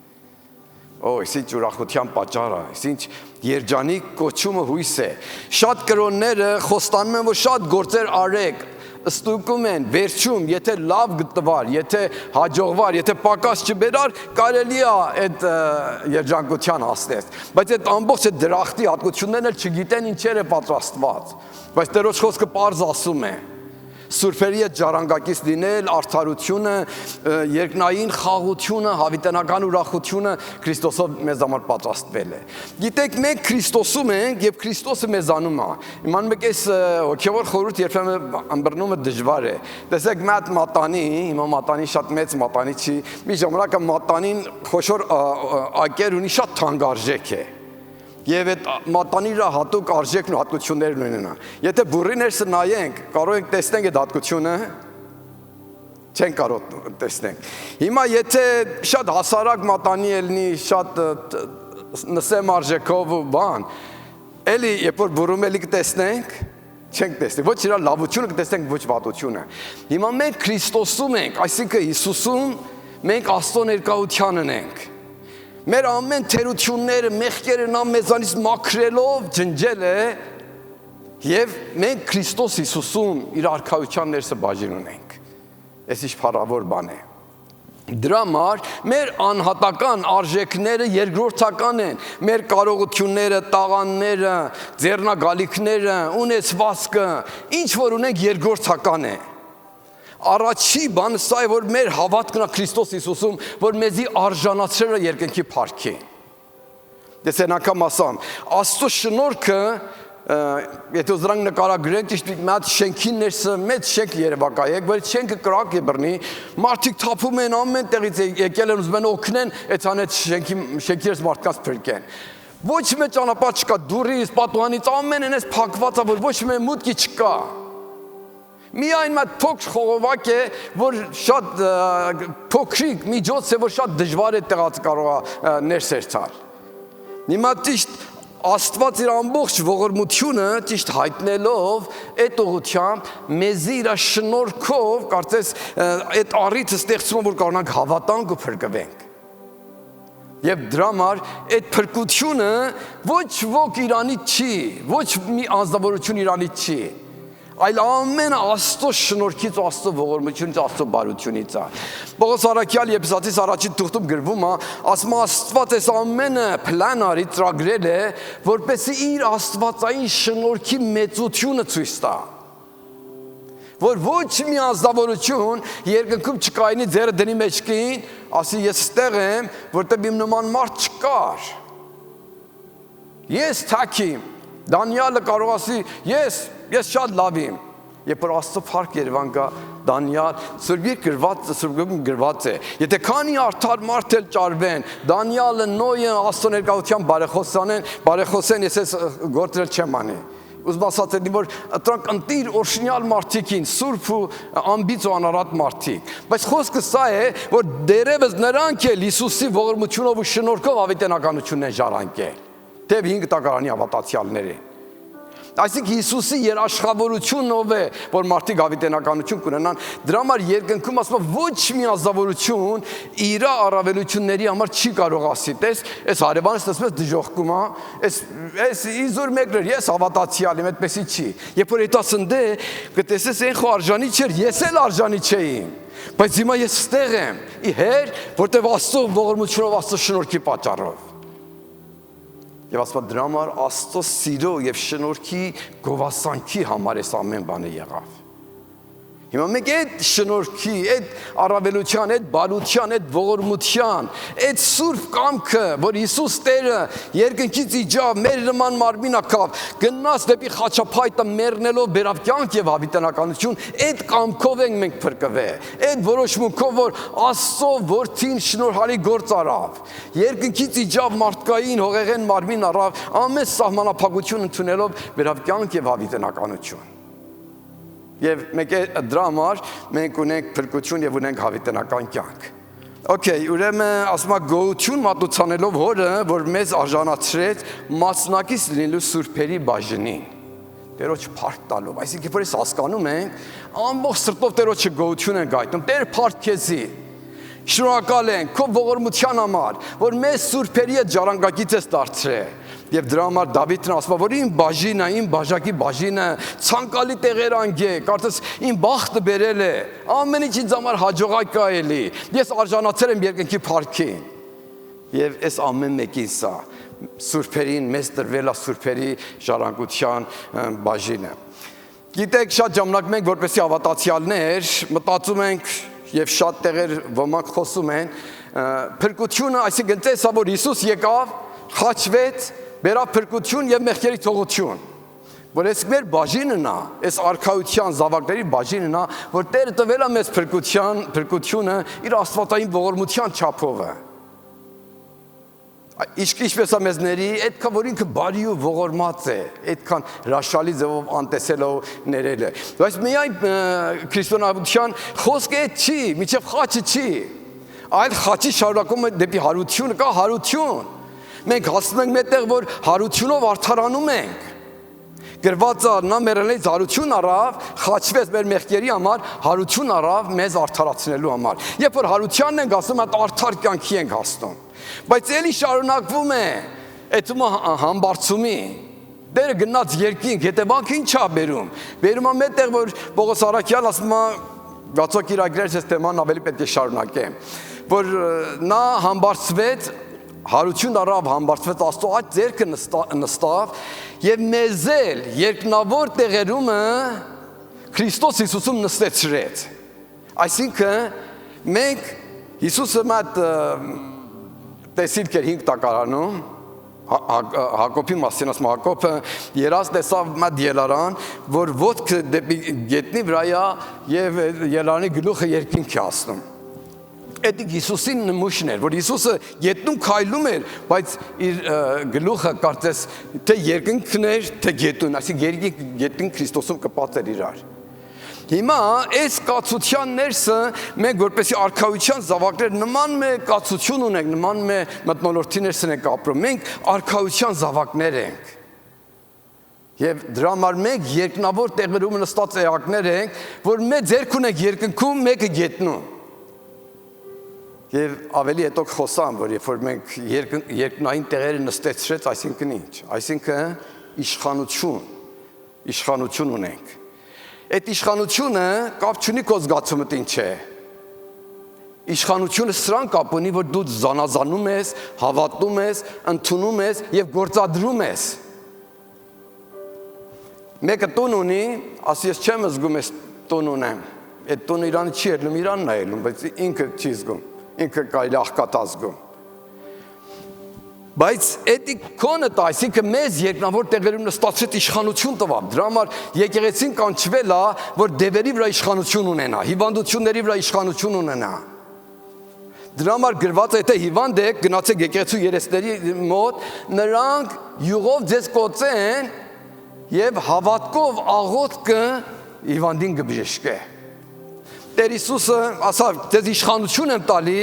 Ինչ ուրախության պատճառ է, ինչ երջանիկ կոչումը հույս է։ Շատ կրոնները խոստանում են, որ շատ գործեր արեք, ստուգում են, վերջում, եթե լավ գտվար, եթե հաջողվար, եթե պակաս չբերար, կարելի է այդ երջանկության հասնել։ Բայց այդ ամբողջ դրախտի հատկություններն էլ չգիտեն ինչեր է պատրաստված։ Բայց Տերոջ խոսքը պարզ ասում է. Սուրբերի հետ ժառանգակից լինել, արդարությունը, երկնային խաղությունը, հավիտենական ուրախությունը Քրիստոսով մեզ համար պատրաստվել է։ Գիտեք, մենք Քրիստոսում ենք եւ Քրիստոսը մեզանում է։ Իմանում եք, այս հոգեվոր խորհուրդ երբեմն ըմբռնումը դժվար է։ Տեսեք, մատ մատանի, հիմա մատանի շատ մեծ մատանի չի, մի ժամանակ մատանին խոշոր ակեր ունի, շատ թանկարժեք է։ Եվ այդ մատանի իր հատուկ արժեքն ու հատկություններն ունենա։ Եթե բուրի ներսը նայենք, կարող ենք տեսնենք այդ հատկությունը, չենք կարող տեսնենք։ Հիմա եթե շատ հասարակ մատանի ելնի, շատ նսեմ արժեքով ու բան, էլի երբ որ բուրում էլի կտեսնենք, չենք տեսնենք, ոչ իր լավությունը կտեսնենք, ոչ վատությունը։ Հիմա մենք Քրիստոսում ենք, այսինքն Հիսուսում մենք Աստծո ներկայությանն ենք։ Մեր ամեն թերությունները, մեղքերը նա մեզանից մաքրելով ջնջել է եւ մենք Քրիստոս Հիսուսում իր արքայության ներսը բաժին ունենք։ Այս ինչ փառավոր բան է։ Դրա համար մեր անհատական արժեքները երկրորդական են, մեր կարողությունները, տաղանները, ձեռնագալիքները, ունեցվածքը, ինչ որ ունենք երկրորդական է։ Առաջի բանը սա է, որ մեր հավատքն է Քրիստոս Հիսուսում, որ մեզի արժանացրել է երկնքի փառքի։ Դες անգամ ասամ, Աստծո շնորհքը եթե ուզրանք նկարագրենք, ճիշտ մի հատ շենքի ներսը մեծ շենք երևակայեք, որ շենքը կրակ է բռնի, մարդիկ թափում են ամեն տեղից եկել են ուզում են օգնեն, այդ անեց շենքի ներս մարդկանց փրկեն։ Ոչ մի ճանապարհ չկա, դուրից, պատուհանից ամենն էս փակված է, որ ոչ մի մուտքի չկա։ Միայն մի փոքր խողովակ է, որ շատ փոքրիկ միջոց է, որ շատ դժվար է տեղած կարող է ներս երթալ։ Հիմա ճիշտ Աստված իր ամբողջ ողորմությունը ճիշտ հայտնելով այդ ուղղությամբ մեզի իր շնորհքով կարծես այդ առիթը ստեղծում որ կարողանանք հավատանք ու փրկվենք։ Եվ դրա համար այդ փրկությունը ոչ ոք Իրանից չի, ոչ մի անձնավորություն Իրանից չի, այլ ամենը Աստծո շնորհքից, Աստծո ողորմությունից, Աստծո բարությունից է։ Պողոս առաքյալ Եփեսացիս առաջին թուղթում գրվում է, ասում է Աստված այս ամենը պլան արի ծրագրել է, որպեսզի իր աստվածային շնորհքի մեծությունը ցույց տա։ Որ ոչ մի անձնավորություն երկնքում չկայնի ձեռը դնի մեջքին, ասի ես ստեղ եմ, որտեղ իմ նման մարդ չկար։ Ես թակիմ, Դանիելը կարող ասի, ես շատ լավ եմ։ Երբ որ Աստծո փառք Երևան գա, Դանիել Սուրբում գրված է։ Եթե քանի արդար մարդ էլ ճարվեն, Դանիելը, Նոյը, Աստծո ներկայությամբ բարեխոսեն, ես ես գործել չեմ անի։ Ուզում ասած եմ, որ դրանք ընտիր օրշնյալ մարդիկին, սուրբ ու ամբից ու անարատ մարդիկ։ Բայց խոսքը սա է, որ դերևս նրանք էլ Հիսուսի ողորմությունով ու շնորհքով հավիտենականությունն են ժառանգել։ Թեև 5 տակարանի հավատացյալներին։ Այսինքն Հիսուսի երաշխավորությունով է, որ մարդիկ հավիտենականություն կունենան, դրա համար երկնքում ասում է ոչ մի ազնվորություն իր առավելությունների համար չի կարող ասի, տես, այս հարևանս տեսնես դժոխքում է, այս իզուր մեկներ, ես հավատացյալ եմ, այդպեսի չի։ Երբ որ հետասնդե կտեսես այն խո արժանի չէր, ես էլ արժանի չէի, բայց հիմա ես ստեղ եմ, իհեր, որտեղ Աստծո ողորմությունով, Աստծո շնորհքի պատճառով։ Եվ ասում դրա համար Աստծո սիրո եւ շնորհքի գովասանքի համար էս ամեն բանը եղավ։ Հիմա մենք այդ շնորհքի, այդ առավելության, այդ բարության, այդ ողորմության, այդ սուրբ կամքը, որ Հիսուս Տերը երկնքից իջավ, մեր նման մարմին ակավ, գնաց դեպի խաչափայտը մեռնելով բերավ կյանք եւ հավիտենականություն, այդ կամքով ենք մենք փրկվել, այդ որոշմունքով, որ Աստծո որդին շնորհալի գործ արավ, երկնքից իջավ մարդկային հողեղեն մարմին առավ, ամեն սահմանափակություն ընդունելով բերավ կյանք եւ հավիտենականություն։ Եվ մենք դրա համար մենք ունենք փրկություն եւ ունենք հավիտենական կյանք։ Okay, ուրեմն ասում է գոհություն մատուցանելով Հորը, որ մեզ արժանացրեց մասնակից լինելու սուրբերի բաժնին։ Տերոջ փառք տալով, այսինքն որ ես հասկանում ենք, ամբողջ սրտով Տերոջը գոհություն ենք գայտնում։ Տեր փառք քեզի։ Շնորհակալ ենք քո ողորմության համար, որ մեզ սուրբերի հետ ժառանգակից ես դարձրել։ Եվ դրա համար Դավիթն ասում է, որ իմ բաժինը, իմ բաժակի բաժինը ցանկալի տեղեր անգե, կարծես իմ բախտը բերել է, ամեն ինչ ինձ համար հաջողակ է էլի։ Ես արժանացել եմ երկնքի փառքին։ Եվ այս ամեն մեկին սա սուրբերին մեզ տրվել է սուրբերի ժառանգության բաժինը։ Գիտեք, շատ ժամանակ մենք որպեսզի հավատացյալներ մտածում ենք եւ շատ տեղեր ոմանք խոսում են, փրկությունը, այսինքն տեսա, որ Հիսուս եկավ, խաչվեց, բերավ փրկություն եւ մեղքերի թողություն, որ այս մեր բաժինն է, այս արքայության զավակների բաժինն է, որ Տերը տվել է մեզ փրկությունը իր աստվածային ողորմության չափով է։ Ինչպես է մեզների, այդքան որ ինքը բարի ու ողորմած է, այդքան հրաշալի ձևով անտեսելով ներել է։ Բայց միայն քրիստոնեության խոսքը չի, միջև խաչը չի, այլ խաչի շարունակումը դեպի հարությունը, կա հարություն։ Մենք հասնում ենք մետեղ, որ հարությունով արդարանում ենք։ Գրված է, նա մեռելից հարություն առավ, խաչվեց մեր մեղքերի համար, հարություն առավ մեզ արդարացնելու համար։ Երբ որ հարությանն ենք ասում, այդ արդար կյանքի ենք հասնում։ Բայց էլի շարունակվում է, այդում համբարձումի։ Տերը գնաց երկինք, հետևանքը ինչ է բերում։ Բերում է մետեղ, որ Պողոս առաքյալ ասում է, գացոք իրագրեր ես թեման ավելի պետք է շարունակեմ, որ նա համբարձվեց, հարություն առավ, համբարձվեց Աստծո աջ ձեռքը նստավ եւ մեզ էլ երկնավոր տեղերումը Քրիստոս Հիսուսում նստեցրեց։ Այսինքն մենք Հիսուսը մատ տեսիլք էր 5 տակարանում, Հակոբի մասին ասում Հակոբը երազ տեսավ մատ ելարան, որ ոտքը դեպի գետնի վրայա եւ ելարանի գլուխը երկինք է ասնում։ Այդ Հիսուսի նմուշն էր, որ Հիսուսը գետնում քայլում էր, բայց իր գլուխը կարծես թե երկինքն էր, թե գետուն, այսինքն գետին Քրիստոսով կպած էր իրար։ Հիմա այս կացության ներսը մենք որպեսի արքայության զավակներ նման մե կացություն ունենք, նման մե մթնոլորտի ներսն ենք ապրում, մենք արքայության զավակներ ենք։ Եվ դրա համար մենք երկնավոր տեղերում նստած էակներ ենք, որ մենք ձեռք ունենք երկնքում, մեկը գետնում։ Եվ ավելի հետո խոսամ, որ երբ որ մենք երկնային տեղերը նստեցրեց, այսինքն ինչ, այսինքն իշխանություն ունենք։ Այդ իշխանությունը կապ չունի քո զգացումդ ինչ է։ Իշխանությունը սրան կապ ունի, որ դու զանազանում ես, հավատում ես, ընդունում ես եւ գործադրում ես։ Մեկը տուն ունի, ասի ես չեմ զգում ես տուն ունեմ։ Այդ տունը իրան չի ելնում, իրանն է ելնում, բայց ինքը չի զգում, ինքը կարելի աղքատ ազգում։ Բայց էդի քոնը տա, այսինքն մեզ երկնավոր տեղերում նստացրեց իշխանություն տվավ։ Դրա համար եկեղեցին կանչվել է, որ դևերի վրա իշխանություն ունենա, հիվանդությունների վրա իշխանություն ունենա։ Դրա համար գրված է, թե հիվանդ եք, գնացեք եկեղեցու երեսների մոտ, նրանք յուղով ձեզ կոծեն եւ հավատքով աղոթքը հիվանդին կբժշկե։ Տեր Հիսուսը ասավ, ձեզ իշխանություն եմ տալի,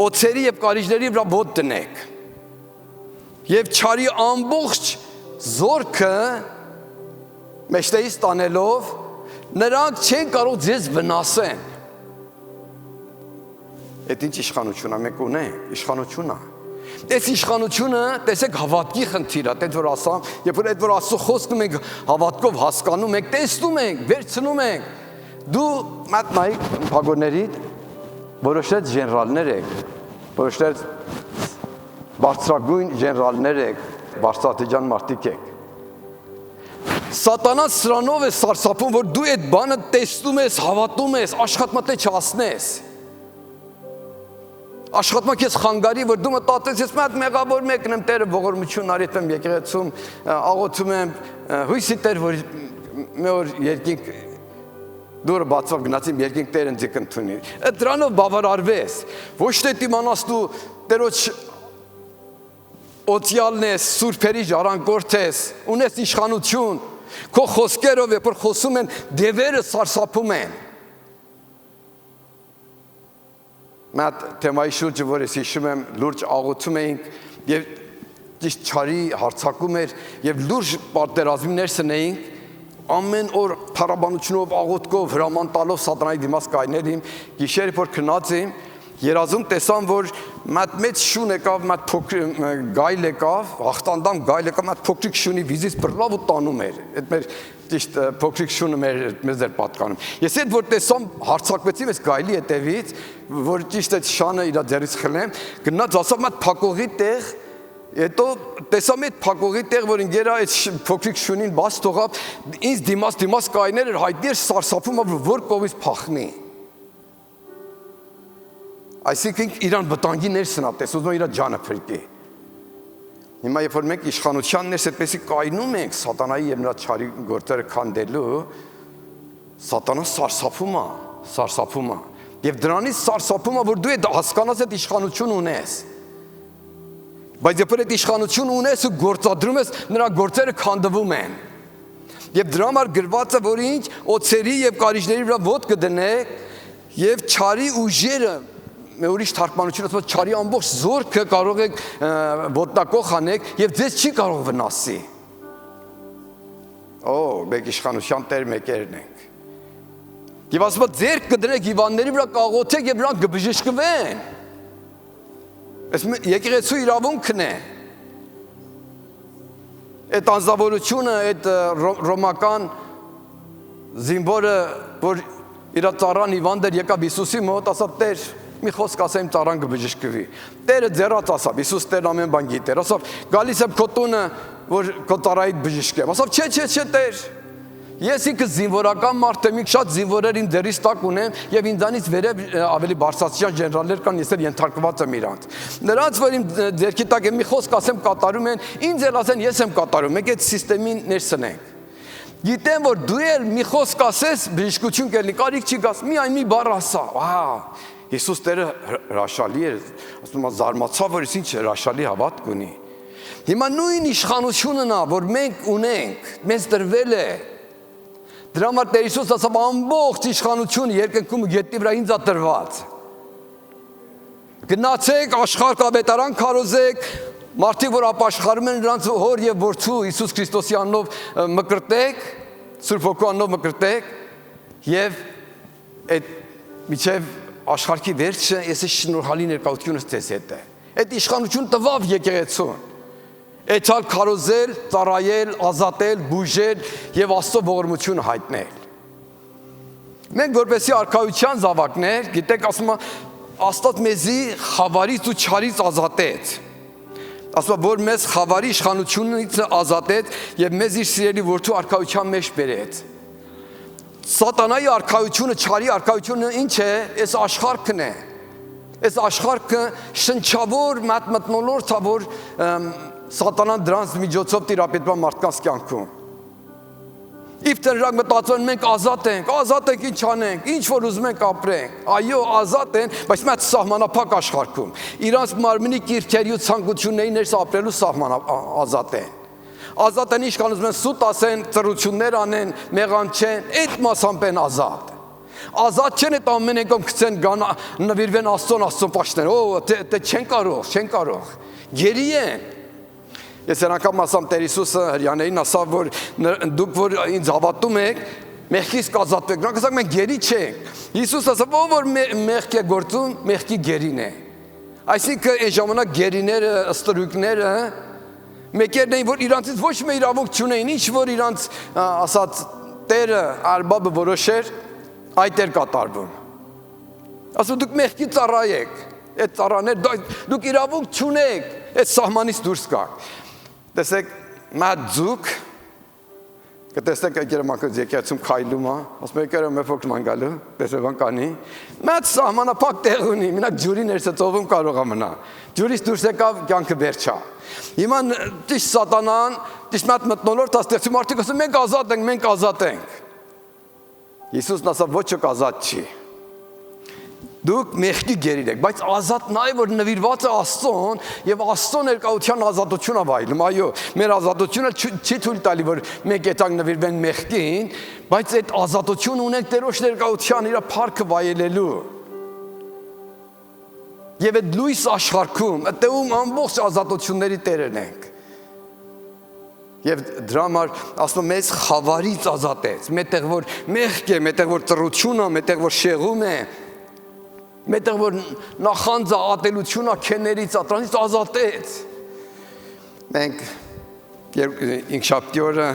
օձերի եւ կարիճների վրա ոտք դնեք։ Եվ չարի ամբողջ զորքը մեջտեղից տանելով նրանք չեն կարող ձեզ վնասեն։ Այդ ինչ իշխանություն է, մենք ունենք իշխանություն է։ Այս իշխանությունը, տեսեք, հավատքի խնդիր է, դեռ որ ասամ, երբ որ այդ որ Աստծո խոսքը մենք հավատքով հասկանում ենք, տեսնում ենք, վերցնում ենք, դու մատնայի փագորներիդ որոշեց ժենրալներ եք, որոշեց բարձրագույն ժենրալներ եք, բարձրատիճան մարդիկ եք։ Սատանան սրանով է սարսափում, որ դու այդ բանը տեսնում ես, հավատում ես, աշխատմատը չասնես։ Աշխատմա քեզ խանգարի, որ դու մտածես, ես մատ մեղավոր մեկն եմ, Տերը ողորմություն արիտ եմ եկեղեցում, աղոթում եմ, հույսի Տեր, որ մի օր երկինք դուրը բացավ գնացիմ երկինք Տեր ինձ կընդունի։ Դրանով բավարարվես, ոչ թե դիմանաս դու Տերոջ օծյալն ես, սուրբերի ժառանգորդ ես, ունես իշխանություն, քո խոսքերով երբ որ խոսում են, դևերը սարսափում են։ Մատ թեմայի շուրջը, որ ես հիշում եմ, լուրջ աղոթում էինք եւ ճիշտ չարի հարձակում էր եւ լուրջ պատերազմի ներսն էինք, ամեն օր փառաբանությունով, աղոթքով, հրաման տալով սատանայի դիմաց կայներ իմ, գիշերը որ քնած եմ, երազում տեսամ, որ մատ մեծ շուն եկավ, մատ փոքր գայլ եկավ, հաղթանդամ գայլ եկավ, մատ փոքրիկ շունի վիզից բռնավ ու տանում էր։ Այդ մեր ճիշտ փոքրիկ շունը մեզ էր պատկանում։ Ես այդ որ տեսամ, հարձակվեցի մեզ գայլի հետևից, որ ճիշտ այդ շանը իր ձեռից խլեմ, գնաց ասա մատ փակողի տեղ, հետո տեսամ այդ փակողի տեղ, որ ինգերա այդ փոքրիկ շունին բաց թողավ, ինձ դիմաց կայներ էր, հայտնի էր սարսափում, որ կողից փախնի։ Այսինքն իրան վտանգի ներսն է տեսնում, ուզում իր ջանը փրկի։ Հիմա երբ որ մենք իշխանության ներս այդպեսի կայնում ենք սատանայի եւ նրա չարի գործերը քանդելու, սատանան սարսափում է։ Եվ դրանից սարսափում է, որ դու այդ հասկանաս այդ իշխանություն ունես։ Բայց երբ որ այդ իշխանություն ունես ու գործադրում ես, նրա գործերը քանդվում են։ Եվ դրա համար գրված է, որ ինչ օձերի եւ կարիճների վրա ոտք կդնեք եւ չարի ուժերը, մի ուրիշ թարգմանություն ասում է, չարի ամբողջ զորքը կարող եք ոտնակող անեք եւ ձեզ չի կարող վնասի։ Մենք իշխանության տեր մեկերն ենք։ Եվ ասում է, ձեռք կդրեք հիվանդների վրա կաղոթեք եւ նրանք կբժշկվեն։ Այս եկեղեցու իրավունքն է։ Այդ անձնավորությունը, այդ ռոմական զինվորը, որ իր ծառան հիվանդ էր, եկավ Հիսուսի մոտ, ասավ, Տեր, մի խոսք ասեմ ծառան կբժշկվի։ Տերը ձեռած ասավ, Հիսուս Տերն ամեն բան գիտեր, ասավ, գալիս եմ քո տունը, որ քո ծառայիդ բժշկեմ։ Ասավ, չէ, Տեր, Ես ինքը զինվորական մարդ եմ, շատ զինվորեր իմ դերից տակ ունեմ եւ ինձանից վերև ավելի բարձրացիան գեներալներ կան, ես էլ ենթարկված եմ իրանց։ Նրանց որ իմ ձեռքի տակ եմ մի խոսք ասեմ կատարում են, ինձ էլ ասեն ես եմ կատարում, մեկ այդ համակարգին ներսնենք։ Գիտեմ որ դու էլ մի խոսք ասես, բժշկություն կլինի, կարիք չի գաս, միայն մի բառ ասա։ Վա, Հիսուս Տերը հրաշալի է, ասում եմ զարմացա որ ինչ հրաշալի հավատք ունի։ Հիմա նույն իշխանությունն է, որ մենք ունենք, մեզ տրվել է։ Դրա համար Տեր Հիսուս ասավ ամբողջ իշխանությունը երկնքում ու գետնի վրա ինձ է տրված։ Գնացեք աշխարհ կավետարան քարոզեք, մարդիկ որ ապաշխարում են նրանց հոր եւ որդու Հիսուս Քրիստոսի անունով մկրտեք, Սուրբ Հոգու անունով մկրտեք եւ այդ միջև աշխարհի վերջը ես շնորհալի ներկայությունս ձեզ հետ է։ Այդ իշխանություն տվավ եկեղեցուն։ Էցալ քարոզել, ծառայել, ազատել, բուժել եւ Աստծո ողորմությունը հայտնել։ Մենք որպեսի արքայության զավակներ, գիտեք ասում է Աստված մեզի խավարից ու չարից ազատեց։ Ասում է որ մեզ խավարի իշխանությունից ազատեց եւ մեզ իր սիրելի որդու արքայության մեջ բերեց։ Սատանայի արքայությունը, չարի արքայությունը ինչ է, այս աշխարհն է։ Այս աշխարհը շնչավոր մատնոլորտ է, որ Սատանան դրանց միջոցով տիրապետում մարդկանց կյանքում։ Իվտերակ մտածում են մենք ազատ ենք, ինչ անենք, ինչ որ ուզում ենք ապրենք։ Այո, ազատ են, բայց մեծ սահմանափակ աշխարհում։ Իրանց մարմնի կիրքերի ու ցանկությունների ներս ապրելու սահման ազատ են։ Ազատ են ինչքան ուզում են սուտ ասեն, ծրություններ անեն, մեղանչեն, այդ մասամբ են ազատ։ Ազատ չեն այդ ամեն անգամ գցեն նվիրվեն Աստծուն պաշտեն։ Դե չեն կարող։ Գերի են։ Ես անգամ ասամ Տեր Հիսուսը հրյաներին ասավ որ դուք որ ինձ հավատում եք մեղքից կազատվեք նրանք ասում մենք գերի չենք Հիսուս ասավ ով որ մեղք է գործում մեղքի գերին է այսինքն այն ժամանակ գերիները ստրուկները մեկերն էին որ իրանցից ոչ մի իրավունք չունեին ինչ որ իրանց ասած Տերը արբաբը որոշեր այդ էր կատարվում ասում դուք մեղքի ծառայեք այդ ծառաներ դուք իրավունք չունեք այդ սահմանից դուրս գաք Տեսեք, մատ ձուկ, կտեսնեք եկերմակոց եկեղեցում քայլում է, ասում եկերը մեր փոքր մանգալու, տեսևան կանի, մատ սահմանափակ տեղ ունի, մենակ ջուրի ներսը ծովում կարող է մնա, ջուրից դուրս եկավ կյանքը վերջա։ Հիմա ճիշտ սատանան, ճիշտ մատ մտնոլորտ աստեղծում մարդիկ ասում մենք ազատ ենք։ Հիսուսն ասավ ոչ ոք ազատ չի։ Դուք մեղքի գերին եք, բայց ազատ նա է, որ նվիրված է Աստծուն եւ Աստծո ներկայության ազատությունը վայելում, այո, մեր ազատությունը չի թույլ տալի, որ մենք այդտեղ նվիրվենք մեղքին, բայց այդ ազատությունը ունենք Տերոջ ներկայության իր փառքը վայելելու։ Եվ այդ լույս աշխարհում, այդտեղում ամբողջ ազատությունների տերն ենք։ Եվ դրա համար ասում մեզ խավարից ազատեց, մետեղ որ մեղք է, մետեղ որ ծռություն է, մետեղ որ շեղում է, մետեղ որ նախանձը ատելությունը քեներից ատրանից ազատեց մենք ինքշաբթի օրը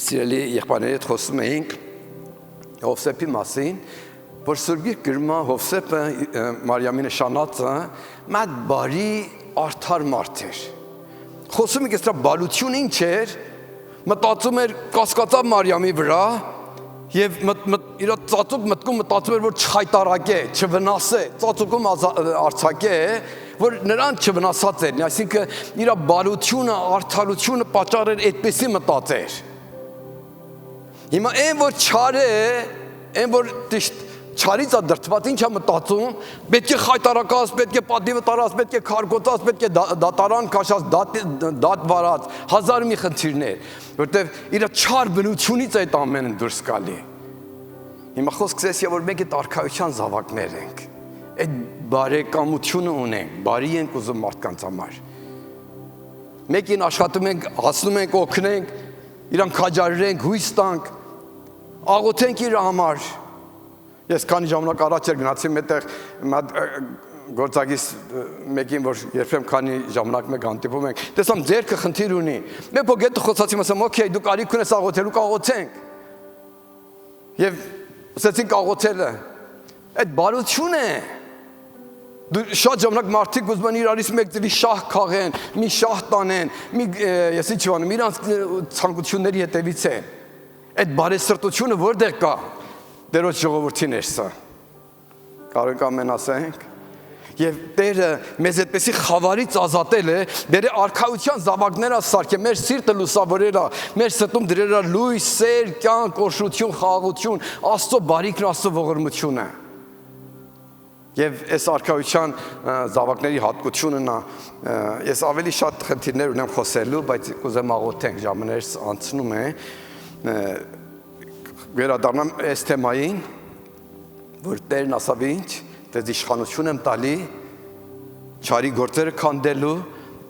սիրելի եղբայրների հետ խոսում էինք Հովսեփի մասին որ Սուրբ գրում է Հովսեփը Մարիամի նշանածը մատ բարի արդար մարդ էր խոսում ենք դրա բարությունը ինչ էր մտածում էր կասկածավ Մարիամի վրա Եվ իր ծածուկ մտքում մտածում էր, որ չխայտարակե, չվնասե, ծածուկում արցակե, որ նրան չվնասած էր, այսինքն իր բարությունը, արդարությունը պատճառ էր այդպեսի մտածեր։ Հիմա այն որ չար է, այն որ չարից է դրդված, ինչ է մտածում, պետք է խայտարակած, պետք է պատիվը տարած, պետք է քարգոծած, պետք է դատարան քաշած, դատ վարած, հազար մի խնդիրներ, որտեվ իր չար բնությունից այդ ամենը դուրս գալի։ Հիմա խոսքս էս է, որ մենք այդ արքայության զավակներ ենք, այդ բարեկամությունը ունենք, բարի ենք ուզում մարդկանց համար։ Մեկին աշխատում ենք, հասնում ենք, օգնենք, իրան քաջարենք, հույս տանք, աղոթենք իր համար։ Ես քանի ժամանակ առաջ էր գնացի մետեղ գործակից մեկին որ երբեմն քանի ժամանակ մեկ հանդիպում ենք տեսամ ձերքը խնդիր ունի մենք փոքր խոսացի ասեմ օքեյ դու կարիք ունես աղոթելու կաղոթենք եւ ասեցինք աղոթելը այդ բարություն է Շատ ժամանակ մարդիկ ուզում են իրարից մեկ ձևի շահ քաղեն, մի շահ տանեն, ես ինչ անում, իրանց ցանկությունների հետևից են։ Այդ բարեսրտությունը որտեղ կա։ Տերոջ ժողովրդին էր սա։ Կարող ենք ամեն ասենք։ Եվ Տերը մեզ այդպեսի խավարից ազատել է, դեր արքայության զավակներ ասարք է, մեր սիրտը լուսավորել է, մեր սրտում դրել է լույս, սեր, կյանք, օրհնություն, խաղաղություն, Աստծո բարիքն, Աստծո ողորմությունը։ Եվ այս արքայության զավակների հատկությունն է, ես ավելի շատ խնդիրներ ունեմ խոսելու, բայց կուզեմ աղոթենք, ժամերս անցնում է, վերադառնամ այս թեմային, որ Տերն ասավ ինչ, դες իշխանություն եմ տալի, չարի գործերը քանդելու,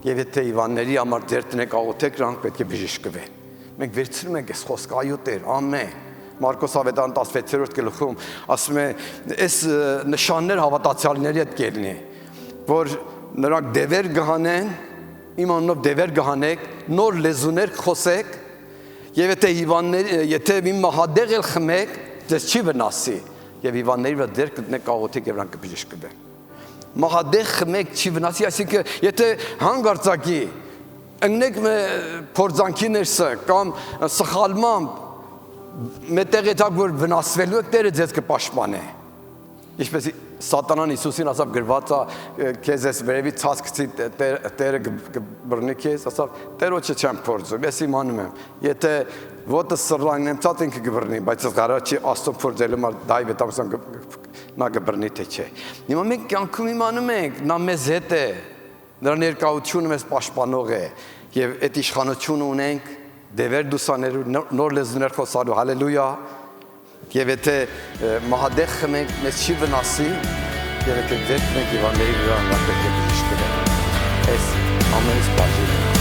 եւ եթե Իվանների համար ձեր տնեք աղոթեք, նրանք պետք է բժշկվեն։ Մենք վերցնում ենք այս խոսքը, այո Տեր, ամեն։ Մարկոս ավետարան 16-րդ գլխում ասում է, այս նշաններ հավատացյալների հետ կելնի, որ նրանք դևեր կհանեն, իմ անունով դևեր կհանեք, նոր լեզուներ խոսեք, եւ եթե մի մահադեղ էլ խմեք, ձեզ չի վնասի, եւ Իվանների վրա դեր կտնեք աղոթեք եւ նրանք կբժշկվեն։ Մահադեղ խմեք չի վնասի, այսինքն եթե հանգարցակի ընկնեք փորձանքի ներսը կամ սխալմամբ մետեղ ետակ որ վնասվելու եք, Տերը ձեզ կպաշտպանե։ Ինչպես Սատանան Հիսուսին ասավ գրված է քեզ ես վերևի ցածկցի Տերը կբռնի քեզ, ասավ Տերոջը չեմ փորձում, ես իմանում եմ, եթե ոտը սրլանն եմ ցած ինքը կբռնի, բայց առաջի Աստծո փորձելու մար դայվ է տամսան նա կբռնի թե չէ։ Հիմա մենք կյանքում իմանում ենք, նա մեզ հետ է, նրա ներկայությունը մեզ պաշտպանող է եւ այդ իշխանությունը ունենք դևեր դուսաներու նոր լեզուներ խոսալու, հալելույա։ Եվ եթե մահադեղ խմենք, մեզ չի վնասի, եւ եթե ձեր մենք Իվանների վրա անվանենք, ես ամենից բաժին